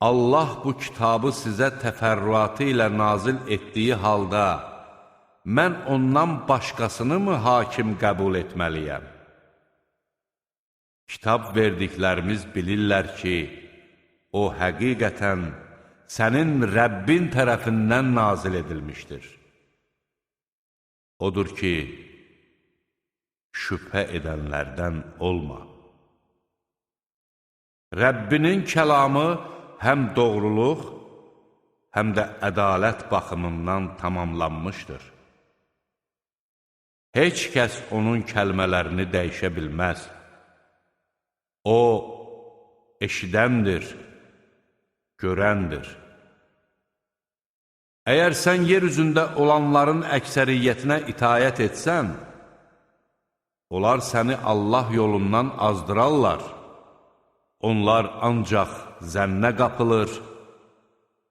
Allah bu kitabı sizə təfərrüatı ilə nazil etdiyi halda, mən ondan başqasını mı hakim qəbul etməliyəm? Kitab verdiklərimiz bilirlər ki, o həqiqətən sənin Rəbbin tərəfindən nazil edilmişdir. Odur ki, şübhə edənlərdən olma. Rəbbinin kəlamı həm doğruluq, həm də ədalət baxımından tamamlanmışdır. Heç kəs onun kəlmələrini dəyişə bilməz. O, eşidəndir, görəndir. Əgər sən yer üzündə olanların əksəriyyətinə itayət etsən, onlar səni Allah yolundan azdırarlar. Onlar ancaq zənnə qapılır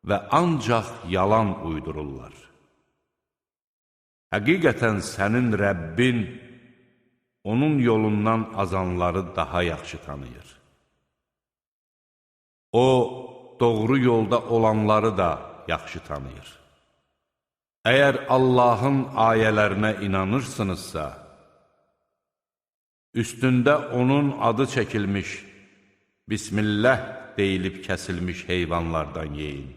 və ancaq yalan uydururlar. Həqiqətən sənin Rəbbin onun yolundan azanları daha yaxşı tanıyır. O, doğru yolda olanları da yaxşı tanıyır. Əgər Allahın ayələrinə inanırsınızsa, üstündə onun adı çəkilmiş, Bismillah deyilib kəsilmiş heyvanlardan yeyin.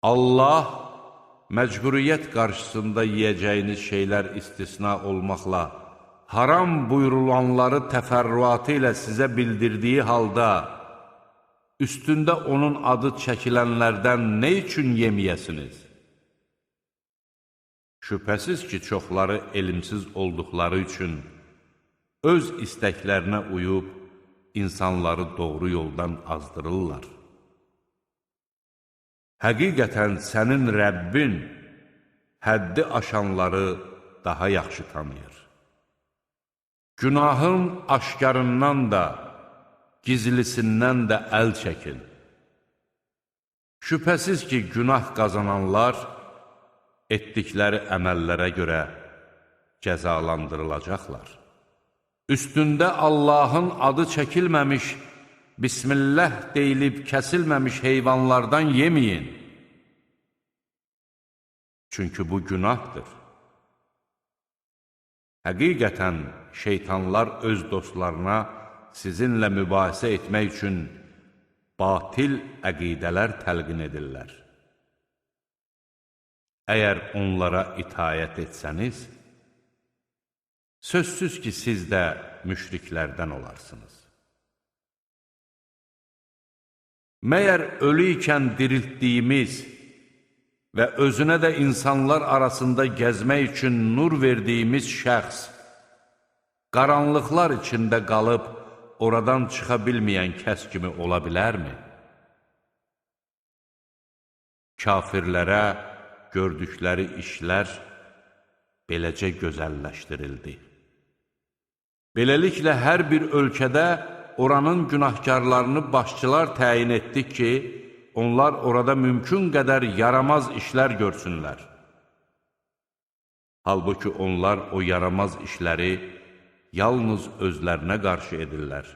Allah, məcburiyyət qarşısında yiyəcəyiniz şeylər istisna olmaqla, haram buyurulanları təfərrüatı ilə sizə bildirdiyi halda, üstündə onun adı çəkilənlərdən nə üçün yemiyəsiniz? Şübhəsiz ki, çoxları elmsiz olduqları üçün öz istəklərinə uyub, insanları doğru yoldan azdırırlar. Həqiqətən sənin Rəbbin həddi aşanları daha yaxşı tanıyır. Günahın aşkarından da, gizlisindən də əl çəkin. Şübhəsiz ki, günah qazananlar etdikləri əməllərə görə cəzalandırılacaqlar. Üstündə Allahın adı çəkilməmiş, Bismillah deyilib kəsilməmiş heyvanlardan yeməyin. Çünki bu günahdır. Həqiqətən şeytanlar öz dostlarına sizinlə mübahisə etmək üçün batil əqidələr təlqin edirlər. Əgər onlara itayət etsəniz, sözsüz ki, siz də müşriklərdən olarsınız. Məyər ölü ikən diriltdiyimiz və özünə də insanlar arasında gəzmək üçün nur verdiyimiz şəxs, qaranlıqlar içində qalıb, oradan çıxa bilməyən kəs kimi ola bilərmi? Kafirlərə gördükləri işlər beləcə gözəlləşdirildi. Beləliklə, hər bir ölkədə oranın günahkarlarını başçılar təyin etdik ki, onlar orada mümkün qədər yaramaz işlər görsünlər. Halbuki onlar o yaramaz işləri yalnız özlərinə qarşı edirlər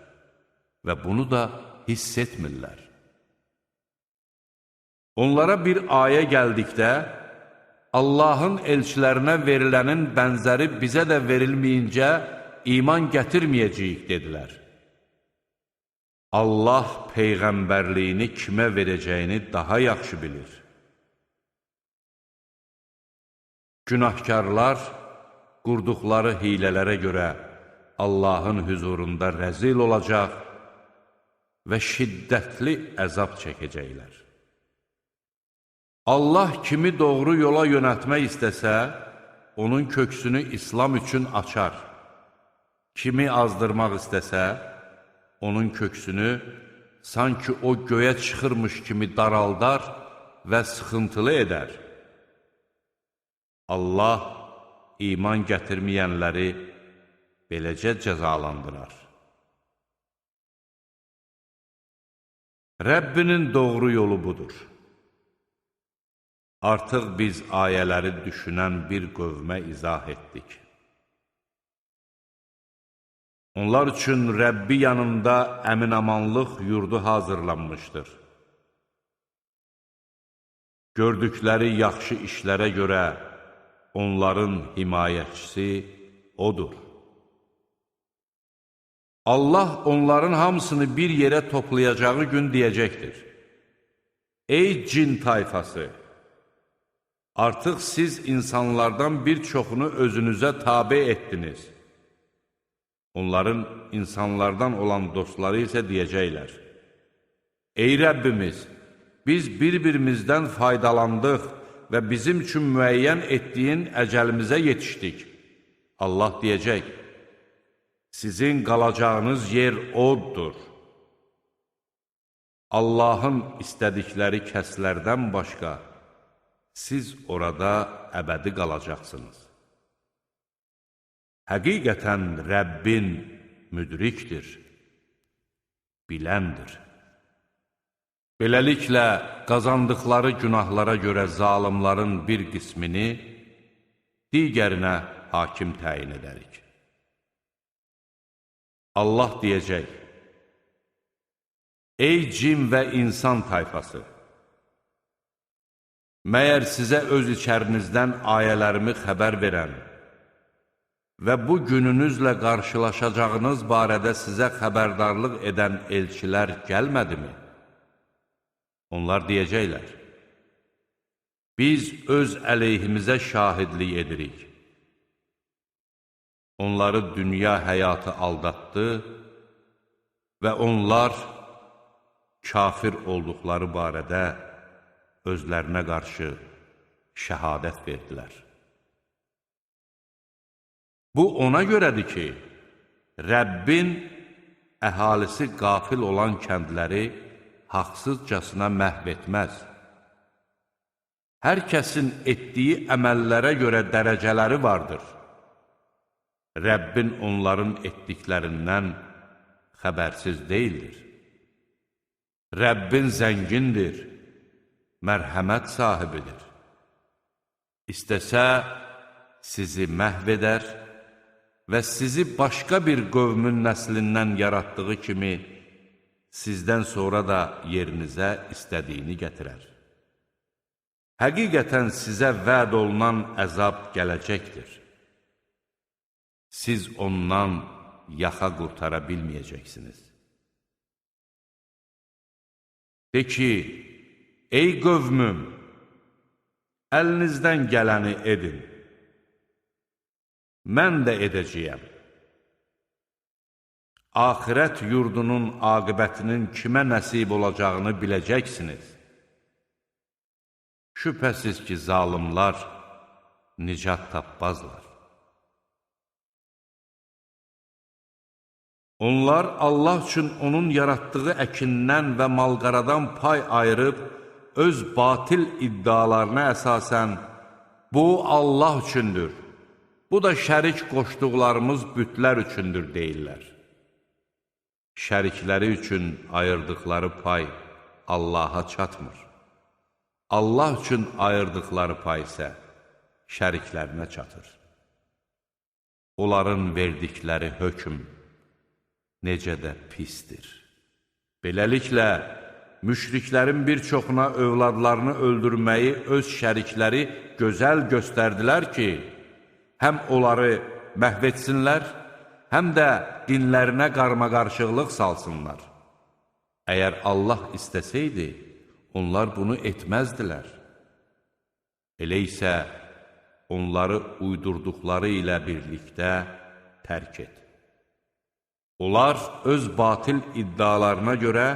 və bunu da hiss etmirlər. Onlara bir ayə gəldikdə, Allahın elçilərinə verilənin bənzəri bizə də verilməyincə iman gətirməyəcəyik, dedilər. Allah Peyğəmbərliyini kimə verəcəyini daha yaxşı bilir. Günahkarlar qurduqları hilələrə görə Allahın hüzurunda rəzil olacaq və şiddətli əzab çəkəcəklər. Allah kimi doğru yola yönəltmək istəsə, onun köksünü İslam üçün açar. Kimi azdırmaq istəsə, onun köksünü sanki o göyə çıxırmış kimi daraldar və sıxıntılı edər. Allah iman gətirməyənləri beləcə cəzalandırar. Rəbbinin doğru yolu budur. Artıq biz ayələri düşünən bir qövmə izah etdik. Onlar üçün Rəbbi yanında əminamanlıq yurdu hazırlanmışdır. Gördükləri yaxşı işlərə görə onların himayəçisi O'dur. Allah onların hamısını bir yerə toplayacağı gün deyəcəkdir. Ey cin tayfası! Artıq siz insanlardan bir çoxunu özünüzə tabe etdiniz. Onların insanlardan olan dostları isə deyəcəklər. Ey Rəbbimiz! Biz bir-birimizdən faydalandıq və bizim üçün müəyyən etdiyin əcəlimizə yetişdik. Allah deyəcək, sizin qalacağınız yer oddur. Allahın istədikləri kəslərdən başqa, siz orada əbədi qalacaqsınız. Həqiqətən Rəbbin müdrikdir, biləndir. Beləliklə, qazandıqları günahlara görə zalimların bir qismini digərinə hakim təyin edərik. Allah deyəcək, ey cin və insan tayfası! Məyər sizə öz içərinizdən ayələrimi xəbər verən və bu gününüzlə qarşılaşacağınız barədə sizə xəbərdarlıq edən elçilər gəlmədimi? Onlar deyəcəklər, biz öz əleyhimizə şahidlik edirik. Onları dünya həyatı aldatdı və onlar kafir olduqları barədə özlərinə qarşı şəhadət verdilər. Bu ona görədir ki, Rəbbin əhalisi qafil olan kəndləri haqsızcasına məhv etməz. Hər kəsin etdiyi əməllərə görə dərəcələri vardır. Rəbbin onların etdiklərindən xəbərsiz deyildir. Rəbbin zəngindir, mərhəmət sahibidir. İstəsə, sizi məhv edər və sizi başqa bir qövmün nəslindən yaratdığı kimi, sizdən sonra da yerinizə istədiyini gətirər. Həqiqətən sizə vəd olunan əzab gələcəkdir. Siz ondan yaxa qurtara bilməyəcəksiniz. De ki, ey qövmüm, əlinizdən gələni edin. Mən də edəcəyəm. Axirət yurdunun aqibətinin kimə nəsib olacağını biləcəksiniz. Şübhəsiz ki, zalimlar nicat tapmazlar. Onlar Allah üçün onun yaratdığı əkindən və malqaradan pay ayırıb, öz batil iddialarına əsasən, bu Allah üçündür, bu da şərik qoşduqlarımız bütlər üçündür deyirlər. Şərikləri üçün ayırdıqları pay Allaha çatmır. Allah üçün ayırdıqları pay isə şəriklərinə çatır. Onların verdikləri hökm necə də pisdir. Beləliklə, müşriklərin bir çoxuna övladlarını öldürməyi öz şərikləri gözəl göstərdilər ki, həm onları məhv etsinlər, həm də dinlərinə qarmaqarışıqlıq salsınlar. Əgər Allah istəsəydi, onlar bunu etməzdilər. Elə isə onları uydurduqları ilə birlikdə tərk et. Onlar öz batil iddialarına görə,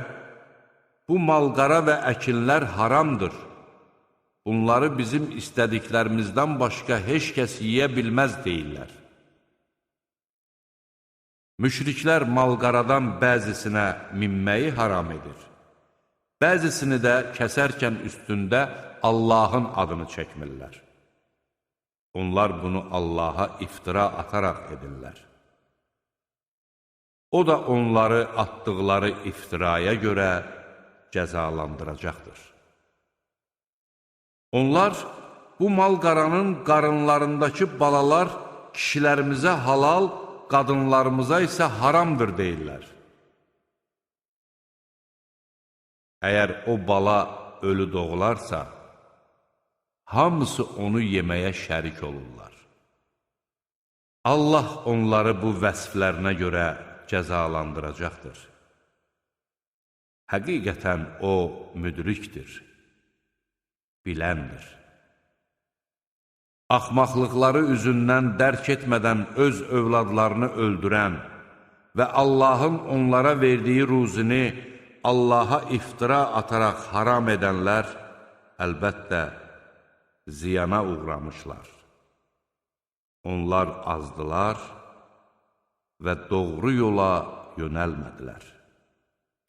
bu malqara və əkinlər haramdır. Bunları bizim istədiklərimizdən başqa heç kəs yeyə bilməz deyirlər. Müşriklər malqaradan bəzisinə minməyi haram edir. Bəzisini də kəsərkən üstündə Allahın adını çəkmirlər. Onlar bunu Allaha iftira ataraq edirlər. O da onları atdıqları iftiraya görə cəzalandıracaqdır. Onlar bu malqaranın qarınlarındakı balalar kişilərimizə halal, qadınlarımıza isə haramdır deyirlər. Əgər o bala ölü doğularsa, hamısı onu yeməyə şərik olurlar. Allah onları bu vəsflərinə görə cəzalandıracaqdır. Həqiqətən o müdrikdir, biləndir. Axmaqlıqları üzündən dərk etmədən öz övladlarını öldürən və Allahın onlara verdiyi ruzini Allaha iftira ataraq haram edənlər, əlbəttə, ziyana uğramışlar. Onlar azdılar və doğru yola yönəlmədilər.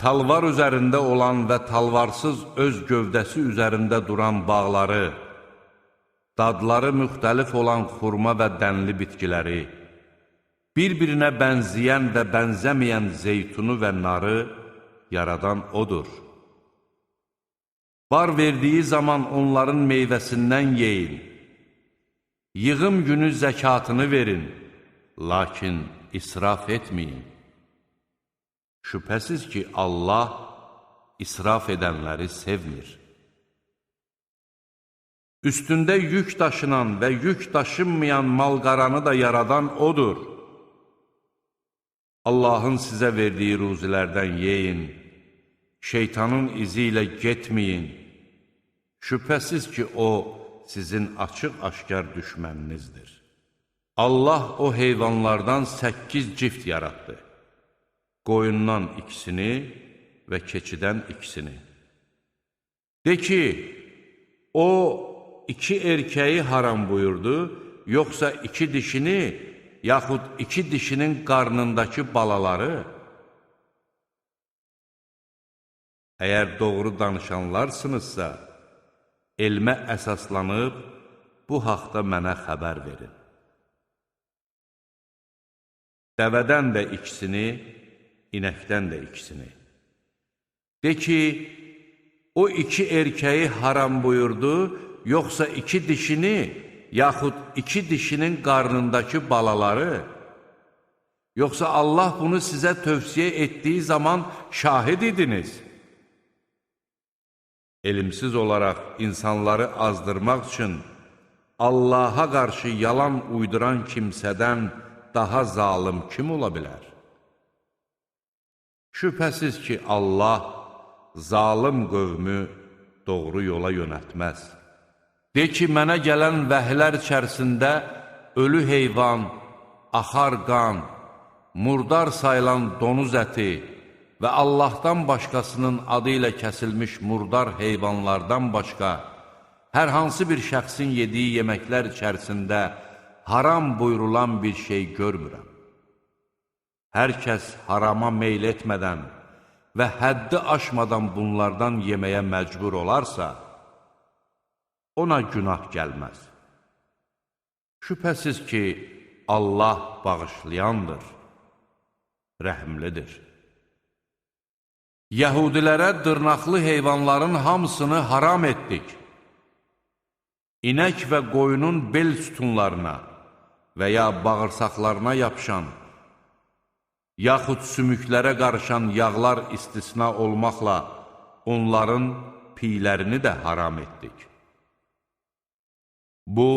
Talvar üzərində olan və talvarsız öz gövdəsi üzərində duran bağları, dadları müxtəlif olan xurma və dənli bitkiləri, bir-birinə bənzəyən və bənzəməyən zeytunu və narı yaradan odur. Bar verdiyi zaman onların meyvəsindən yeyin, yığım günü zəkatını verin, lakin israf etməyin. Şübhəsiz ki, Allah israf edənləri sevmir. Üstündə yük daşınan və yük daşınmayan malqaranı da yaradan odur. Allahın sizə verdiyi ruzilərdən yeyin, şeytanın izi ilə getməyin. Şübhəsiz ki, o sizin açıq-aşkar düşməninizdir. Allah o heyvanlardan 8 cift yaratdı. Qoyundan ikisini və keçidən ikisini. De ki, o 2 erkəyi haram buyurdu, yoxsa 2 dişini, yaxud 2 dişinin qarnındakı balaları? Əgər doğru danışanlarsınızsa, elmə əsaslanıb, bu haqda mənə xəbər verin. Dəvədən də ikisini, inəkdən də ikisini. De ki, o 2 erkəyi haram buyurdu, yoxsa 2 dişini, yaxud 2 dişinin qarnındakı balaları? Yoxsa Allah bunu sizə tövsiyə etdiyi zaman şahid idiniz? Elmsiz olaraq insanları azdırmaq üçün Allaha qarşı yalan uyduran kimsədən daha zalım kim ola bilər? Şübhəsiz ki, Allah zalım qövmü doğru yola yönətməz. De ki, mənə gələn vəhlər içərisində ölü heyvan, axar qan, murdar sayılan donuz əti və Allahdan başqasının adı ilə kəsilmiş murdar heyvanlardan başqa hər hansı bir şəxsin yediyi yeməklər içərisində haram buyurulan bir şey görmürəm. Hər kəs harama meyl etmədən və həddi aşmadan bunlardan yeməyə məcbur olarsa, ona günah gəlməz. Şübhəsiz ki, Allah bağışlayandır, rəhmlidir. Yəhudilərə dırnaqlı heyvanların hamısını haram etdik. İnək və qoyunun bel sütunlarına və ya bağırsaqlarına yapışan, yaxud sümüklərə qarışan yağlar istisna olmaqla onların piylərini də haram etdik. Bu,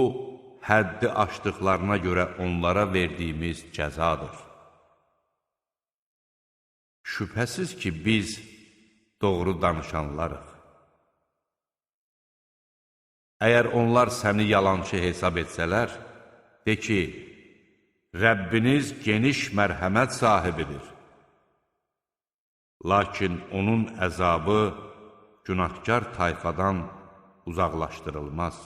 həddi aşdıqlarına görə onlara verdiyimiz cəzadır. Şübhəsiz ki, biz doğru danışanlarıq. Əgər onlar səni yalançı hesab etsələr, de ki, Rəbbiniz geniş mərhəmət sahibidir. Lakin onun əzabı günahkar tayfadan uzaqlaşdırılmaz.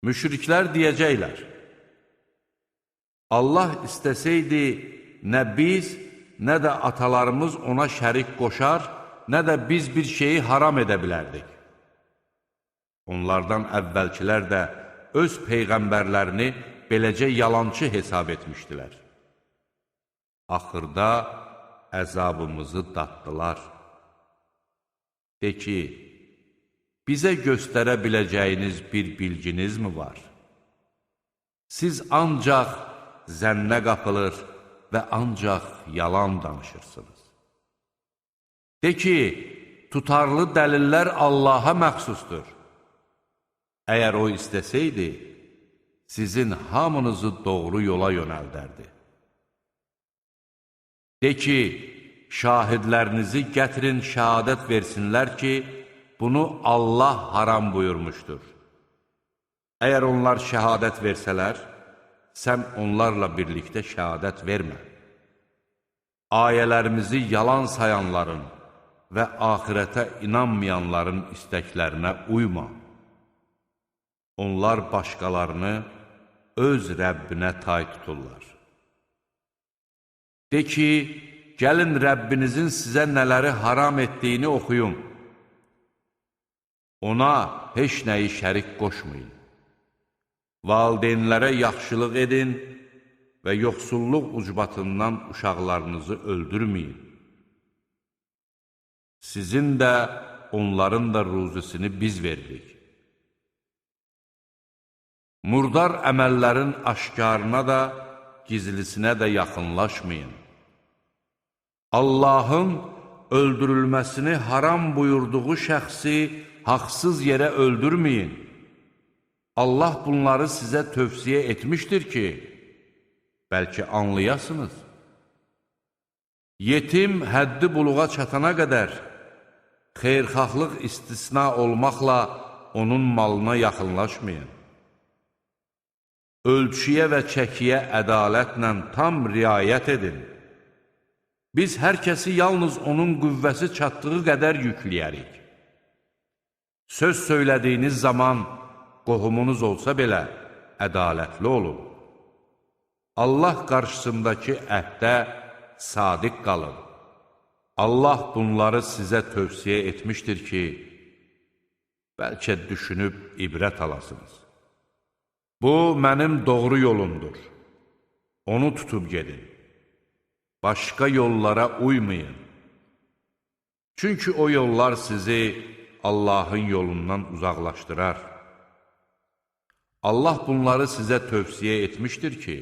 Müşriklər deyəcəklər, Allah istəsəydi, nə biz, nə də atalarımız ona şərik qoşar, nə də biz bir şeyi haram edə bilərdik. Onlardan əvvəlkilər də öz peyğəmbərlərini beləcə yalançı hesab etmişdilər. Axırda əzabımızı daddılar. De ki, bizə göstərə biləcəyiniz bir bilginiz mi var? Siz ancaq zənnə qapılır və ancaq yalan danışırsınız. De ki, tutarlı dəlillər Allaha məxsusdur. Əgər o istəsəydi, sizin hamınızı doğru yola yönəldərdi. De ki, şahidlərinizi gətirin, şəhadət versinlər ki, bunu Allah haram buyurmuşdur. Əgər onlar şəhadət versələr, sən onlarla birlikdə şəhadət vermə. Ayələrimizi yalan sayanların və axirətə inanmayanların istəklərinə uyma. Onlar başqalarını öz Rəbbinə tay tuturlar. De ki, gəlin Rəbbinizin sizə nələri haram etdiyini oxuyun. Ona heç nəyi şərik qoşmayın. Valideynlərə yaxşılıq edin və yoxsulluq ucbatından uşaqlarınızı öldürməyin. Sizin də, onların da ruzisini biz veririk. Murdar əməllərin aşkarına da, gizlisinə də yaxınlaşmayın. Allahın öldürülməsini haram buyurduğu şəxsi haqsız yerə öldürməyin. Allah bunları sizə tövsiyə etmişdir ki, bəlkə anlayasınız. Yetim həddi buluğa çatana qədər, xeyirxahlıq istisna olmaqla onun malına yaxınlaşmayın. Ölçüyə və çəkiyə ədalətlə tam riayət edin. Biz hər kəsi yalnız onun qüvvəsi çatdığı qədər yükləyərik. Söz söylədiyiniz zaman qohumunuz olsa belə ədalətli olun. Allah qarşısındakı əhdə sadiq qalın. Allah bunları sizə tövsiyə etmişdir ki, bəlkə düşünüb ibrət alasınız. Bu, mənim doğru yolumdur. Onu tutub gedin. Başqa yollara uymayın. Çünki o yollar sizi Allahın yolundan uzaqlaşdırar. Allah bunları sizə tövsiyə etmişdir ki,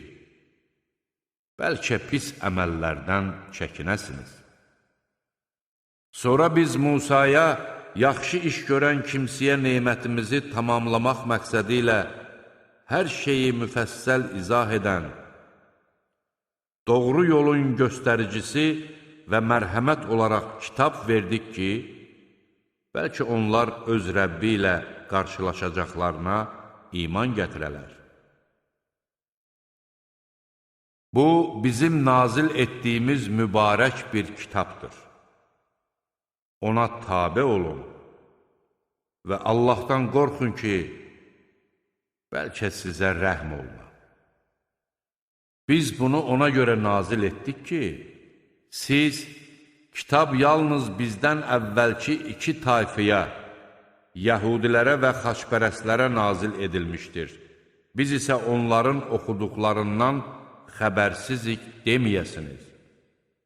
bəlkə pis əməllərdən çəkinəsiniz. Sonra biz Musaya yaxşı iş görən kimsəyə nemətimizi tamamlamaq məqsədi ilə hər şeyi müfəssəl izah edən, doğru yolun göstəricisi və mərhəmət olaraq kitab verdik ki, bəlkə onlar öz Rəbbi ilə qarşılaşacaqlarına iman gətirələr. Bu, bizim nazil etdiyimiz mübarək bir kitabdır. Ona tabe olun və Allahdan qorxun ki, bəlkə sizə rəhm oluna. Biz bunu ona görə nazil etdik ki, siz kitab yalnız bizdən əvvəlki iki tayfaya, Yəhudilərə və xaçpərəstlərə nazil edilmişdir. Biz isə onların oxuduqlarından xəbərsizik deməyəsiniz.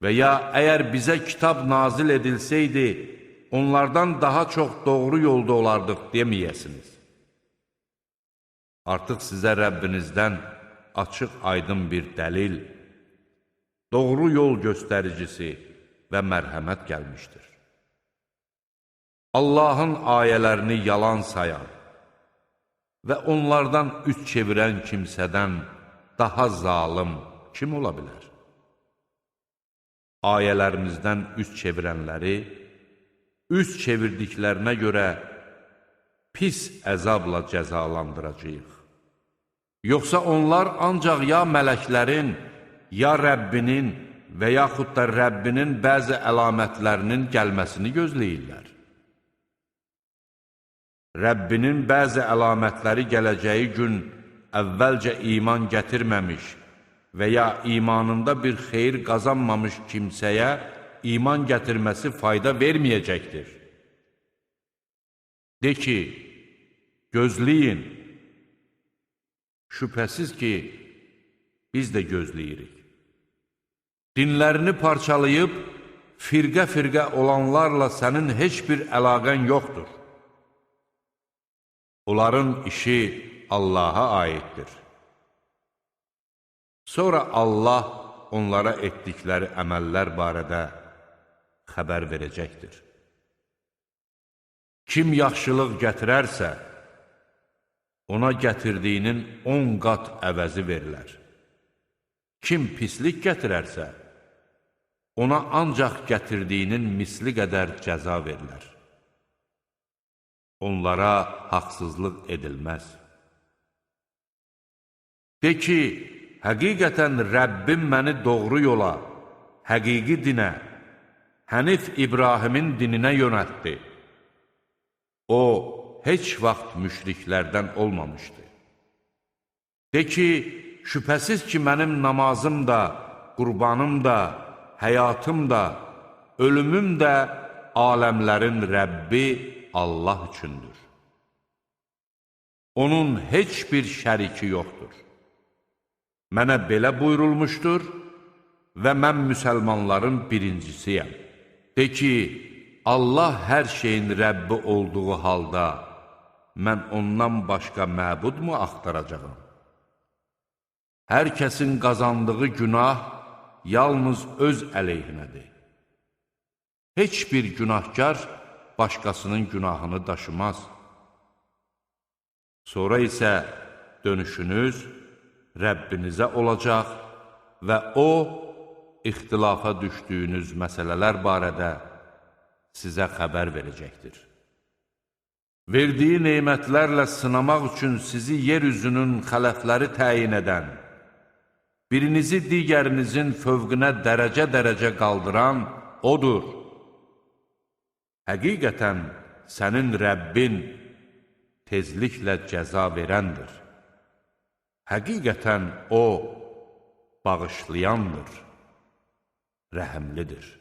Və ya əgər bizə kitab nazil edilsəydi, onlardan daha çox doğru yolda olardıq deməyəsiniz. Artıq sizə Rəbbinizdən açıq aydın bir dəlil, doğru yol göstəricisi və mərhəmət gəlmişdir. Allahın ayələrini yalan sayan və onlardan üz çevirən kimsədən daha zalım kim ola bilər? Ayələrimizdən üz çevirənləri, üz çevirdiklərinə görə pis əzabla cəzalandıracağıq. Yoxsa onlar ancaq ya mələklərin, ya Rəbbinin və yaxud da Rəbbinin bəzi əlamətlərinin gəlməsini gözləyirlər. Rəbbinin bəzi əlamətləri gələcəyi gün əvvəlcə iman gətirməmiş və ya imanında bir xeyir qazanmamış kimsəyə iman gətirməsi fayda verməyəcəkdir. De ki, gözləyin, şübhəsiz ki, biz də gözləyirik. Dinlərini parçalayıb, firqə-firqə olanlarla sənin heç bir əlaqən yoxdur. Onların işi Allaha aiddir. Sonra Allah onlara etdikləri əməllər barədə xəbər verəcəkdir. Kim yaxşılıq gətirərsə, ona gətirdiyinin 10 qat əvəzi verilər. Kim pislik gətirərsə, ona ancaq gətirdiyinin misli qədər cəza verilər. Onlara haqsızlıq edilməz. De ki, həqiqətən Rəbbim məni doğru yola, həqiqi dinə, Hənif İbrahimin dininə yönəltdi. O, heç vaxt müşriklərdən olmamışdı. De ki, şübhəsiz ki, mənim namazım da, qurbanım da, həyatım da, ölümüm də aləmlərin Rəbbi Allah üçündür. Onun heç bir şəriki yoxdur. Mənə belə buyurulmuşdur və mən müsəlmanların birincisiyəm. De ki, Allah hər şeyin Rəbbi olduğu halda mən ondan başqa məbudmu axtaracağam? Hər kəsin qazandığı günah yalnız öz əleyhinədir. Heç bir günahkar başqasının günahını daşımaz. Sonra isə dönüşünüz Rəbbinizə olacaq və O, ixtilafa düşdüyünüz məsələlər barədə sizə xəbər verəcəkdir. Verdiyi neymətlərlə sınamaq üçün sizi yeryüzünün xələfləri təyin edən, birinizi digərinizin fövqünə dərəcə-dərəcə qaldıran Odur. Həqiqətən sənin Rəbbin tezliklə cəza verəndir. Həqiqətən O, bağışlayandır, rəhəmlidir.